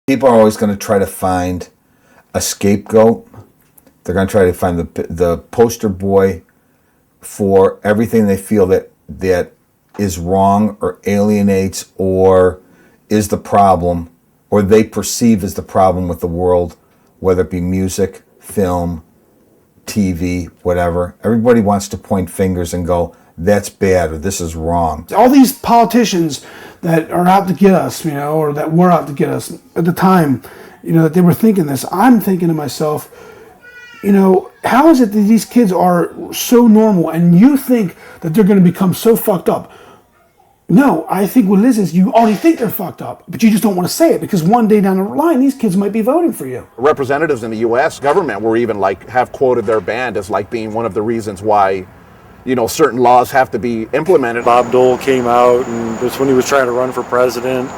People are always going to try to find a scapegoat. They're going to try to find the poster boy for everything they feel that is wrong or alienates or is the problem or they perceive as the problem with the world, whether it be music, film, TV, whatever. Everybody wants to point fingers and go, that's bad or this is wrong. All these politicians that are out to get us, or that were out to get us at the time, that they were thinking this. I'm thinking to myself, how is it that these kids are so normal and you think that they're going to become so fucked up? No, I think what it is you already think they're fucked up, but you just don't want to say it because one day down the line, these kids might be voting for you. Representatives in the U.S. government were even have quoted their band as being one of the reasons why, certain laws have to be implemented. Bob Dole came out, and that's when he was trying to run for president,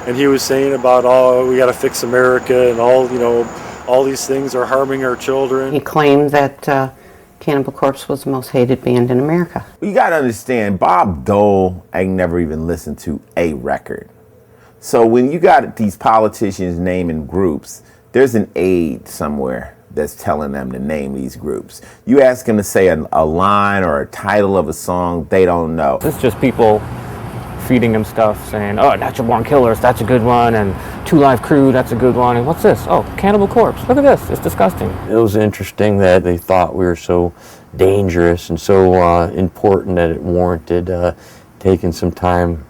and he was saying about, we got to fix America, and all these things are harming our children. He claimed that Cannibal Corpse was the most hated band in America. You got to understand, Bob Dole ain't never even listened to a record. So when you got these politicians naming groups, there's an aide somewhere that's telling them to name these groups. You ask them to say a line or a title of a song, they don't know. It's just people feeding him stuff, saying, oh, Natural Born Killers, that's a good one, and Two Live Crew, that's a good one, and what's this? Oh, Cannibal Corpse, look at this, it's disgusting. It was interesting that they thought we were so dangerous and so important that it warranted taking some time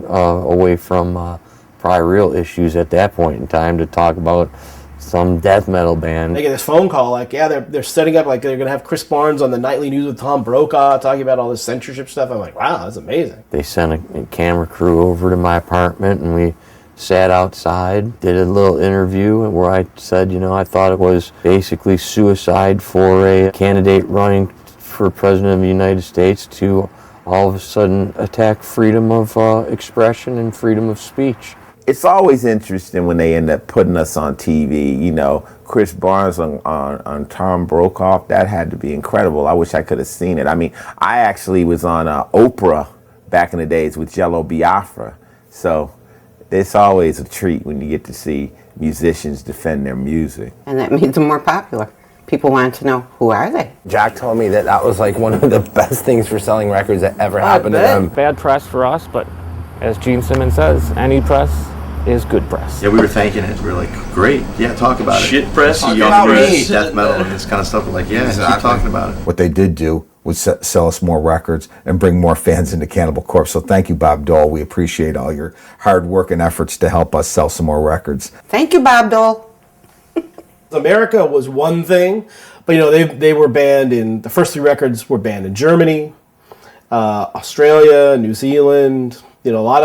away from probably real issues at that point in time to talk about some death metal band. They get this phone call they're setting up they're going to have Chris Barnes on the Nightly News with Tom Brokaw talking about all this censorship stuff. I'm like, wow, that's amazing. They sent a camera crew over to my apartment and we sat outside, did a little interview where I said, I thought it was basically suicide for a candidate running for president of the United States to all of a sudden attack freedom of expression and freedom of speech. It's always interesting when they end up putting us on TV. Chris Barnes on Tom Brokaw, that had to be incredible. I wish I could have seen it. I mean, I actually was on Oprah back in the days with Jello Biafra. So it's always a treat when you get to see musicians defend their music. And that made them more popular. People wanted to know, who are they? Jack told me that was one of the best things for selling records that ever happened to them. Bad press for us, but as Gene Simmons says, any press is good press. Yeah, we were thanking it. We were like, great, yeah, talk about it. Shit press, young press, death metal, and this kind of stuff. We're like, yeah, exactly. Keep talking about it. What they did do was sell us more records and bring more fans into Cannibal Corpse. So thank you, Bob Dole. We appreciate all your hard work and efforts to help us sell some more records. Thank you, Bob Dole. America was one thing, but they were banned the first 3 records were banned in Germany, Australia, New Zealand, a lot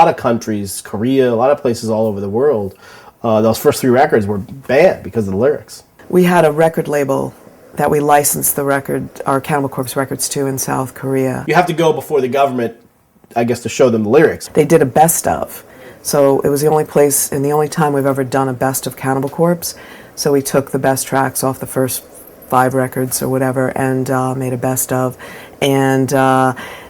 of countries, Korea, a lot of places all over the world. Those first 3 records were banned because of the lyrics. We had a record label that we licensed our Cannibal Corpse records to in South Korea. You have to go before the government, I guess, to show them the lyrics. They did a best of. So it was the only place and the only time we've ever done a best of Cannibal Corpse. So we took the best tracks off the first 5 records or whatever and made a best of. And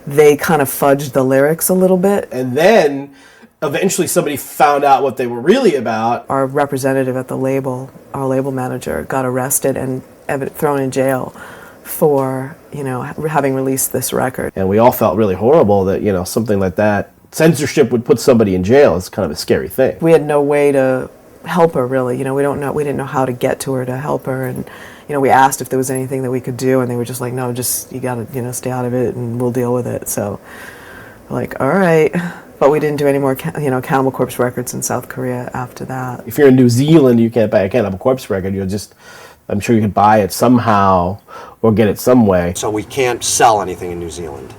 they kind of fudged the lyrics a little bit. And then eventually somebody found out what they were really about. Our representative at the label, our label manager, got arrested and thrown in jail for, having released this record. And we all felt really horrible that, something like that, censorship would put somebody in jail. It's kind of a scary thing. We had no way to help her, really. We didn't know how to get to her to help her. And, we asked if there was anything that we could do, and they were just like, no, just, you gotta, stay out of it, and we'll deal with it. So, like, all right. But we didn't do any more, Cannibal Corpse records in South Korea after that. If you're in New Zealand, you can't buy a Cannibal Corpse record. I'm sure you could buy it somehow or get it some way. So we can't sell anything in New Zealand.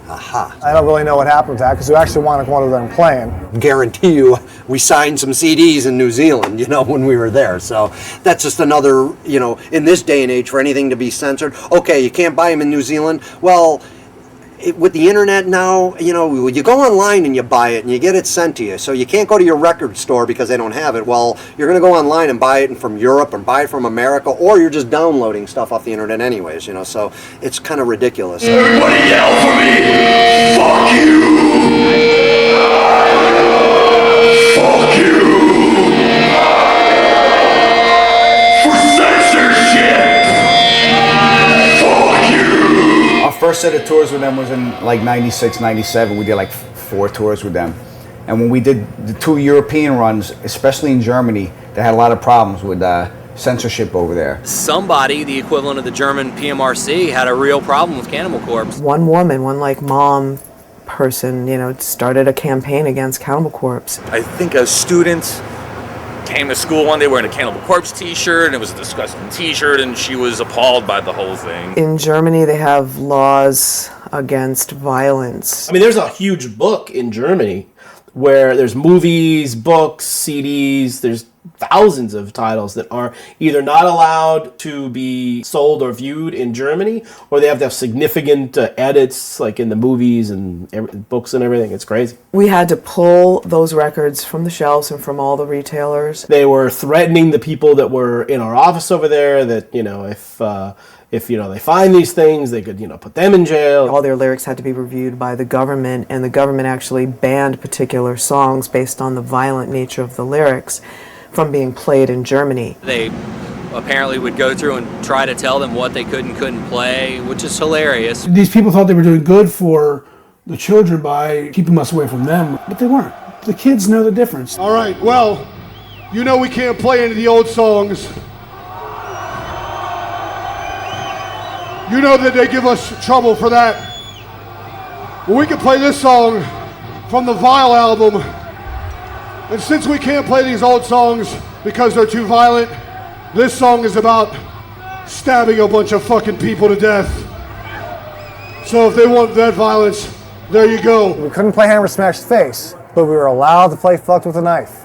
Aha. I don't really know what happened with that because we actually wanted to go to them playing. Guarantee you, we signed some CDs in New Zealand, when we were there. So that's just another, in this day and age, for anything to be censored. Okay, you can't buy them in New Zealand. Well, with the internet now, you go online and you buy it and you get it sent to you. So you can't go to your record store because they don't have it. Well, you're going to go online and buy it from Europe or buy it from America, or you're just downloading stuff off the internet anyways, so it's kind of ridiculous. Everybody yell for me! Fuck you! Fuck you! first set of tours with them was in like 96, 97. We did like 4 tours with them. And when we did the 2 European runs, especially in Germany, they had a lot of problems with censorship over there. Somebody, the equivalent of the German PMRC, had a real problem with Cannibal Corpse. One woman, one like mom person, you know, started a campaign against Cannibal Corpse. I think a student came to school one day wearing a Cannibal Corpse t-shirt, and it was a disgusting t-shirt, and she was appalled by the whole thing. In Germany, they have laws against violence. I mean, there's a huge book in Germany where there's movies, books, CDs, there's thousands of titles that are either not allowed to be sold or viewed in Germany, or they have to have significant edits, like in the movies and books and everything. It's crazy. We had to pull those records from the shelves and from all the retailers. They were threatening the people that were in our office over there that, you know, if you know they find these things, they could, you know, put them in jail. All their lyrics had to be reviewed by the government, and the government actually banned particular songs based on the violent nature of the lyrics from being played in Germany. They apparently would go through and try to tell them what they could and couldn't play, which is hilarious. These people thought they were doing good for the children by keeping us away from them, but they weren't. The kids know the difference. All right, well, you know we can't play any of the old songs. You know that they give us trouble for that. Well, we can play this song from the Vile album. And since we can't play these old songs because they're too violent, this song is about stabbing a bunch of fucking people to death. So if they want that violence, there you go. We couldn't play Hammer Smash Face, but we were allowed to play Fucked with a Knife.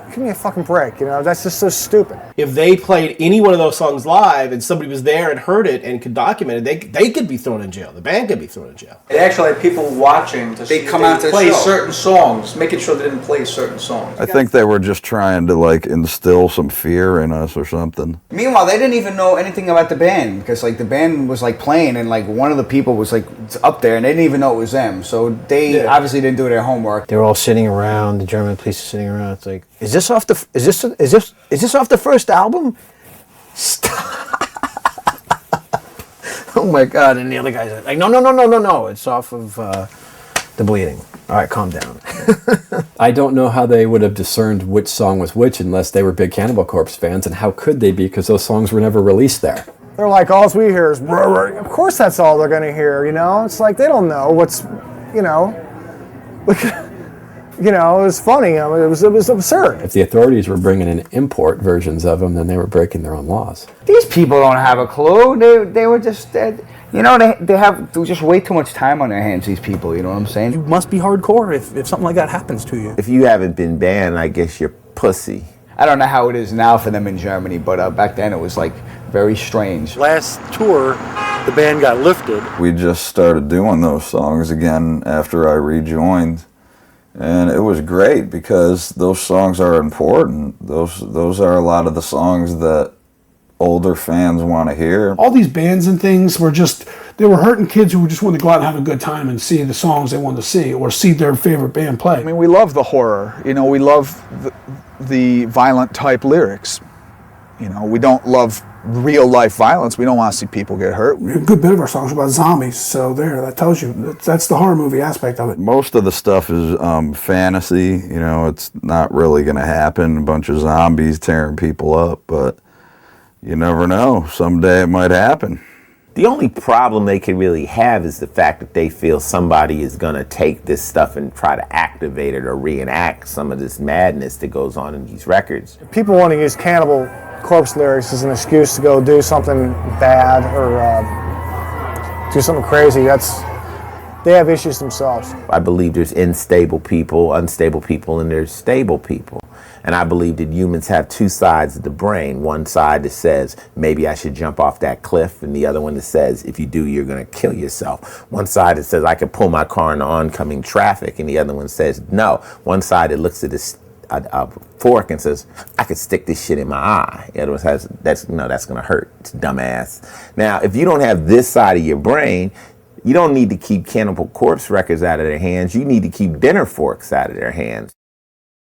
Give me a fucking break, you know, that's just so stupid. If they played any one of those songs live and somebody was there and heard it and could document it, they could be thrown in jail. The band could be thrown in jail. They actually had people watching to see come out to play the show. certain songs, making sure they didn't play certain songs. I think they were just trying to like instill some fear in us or something. Meanwhile, they didn't even know anything about the band because like the band was like playing and like one of the people was like up there and they didn't even know it was them. So they obviously didn't do their homework. They were all sitting around. The German police are sitting around. It's like, is this off the first album? Stop. Oh my God! And the other guys are like, no. It's off of The Bleeding. All right, calm down. I don't know how they would have discerned which song was which unless they were big Cannibal Corpse fans, and how could they be because those songs were never released there. They're like, all we hear is, of course that's all they're gonna hear, you know? It's like, they don't know what's, you know, you know, it was funny, it was absurd. If the authorities were bringing in import versions of them, then they were breaking their own laws. These people don't have a clue. They were just, you know, they have just way too much time on their hands, these people, you know what I'm saying? You must be hardcore if something like that happens to you. If you haven't been banned, I guess you're pussy. I don't know how it is now for them in Germany, but back then it was like very strange. Last tour, the band got lifted. We just started doing those songs again after I rejoined. And it was great because those songs are important. Those are a lot of the songs that older fans want to hear. All these bands and things were just, they were hurting kids who just wanted to go out and have a good time and see the songs they wanted to see or see their favorite band play. I mean, we love the horror. You know, we love the violent type lyrics. You know, we don't love real life violence. We don't want to see people get hurt. A good bit of our songs are about zombies, so that tells you, that's the horror movie aspect of it. Most of the stuff is fantasy, you know, it's not really going to happen, a bunch of zombies tearing people up, but you never know, someday it might happen. The only problem they could really have is the fact that they feel somebody is going to take this stuff and try to activate it or reenact some of this madness that goes on in these records. People want to use Cannibal Corpse lyrics as an excuse to go do something bad or do something crazy. They have issues themselves. I believe there's unstable people, and there's stable people. And I believe that humans have two sides of the brain. One side that says, maybe I should jump off that cliff, and the other one that says, if you do, you're going to kill yourself. One side that says, I could pull my car into oncoming traffic, and the other one says, no. One side that looks at a fork and says, I could stick this shit in my eye. The other one says, that's going to hurt. It's dumbass. Now, if you don't have this side of your brain, you don't need to keep Cannibal Corpse records out of their hands. You need to keep dinner forks out of their hands.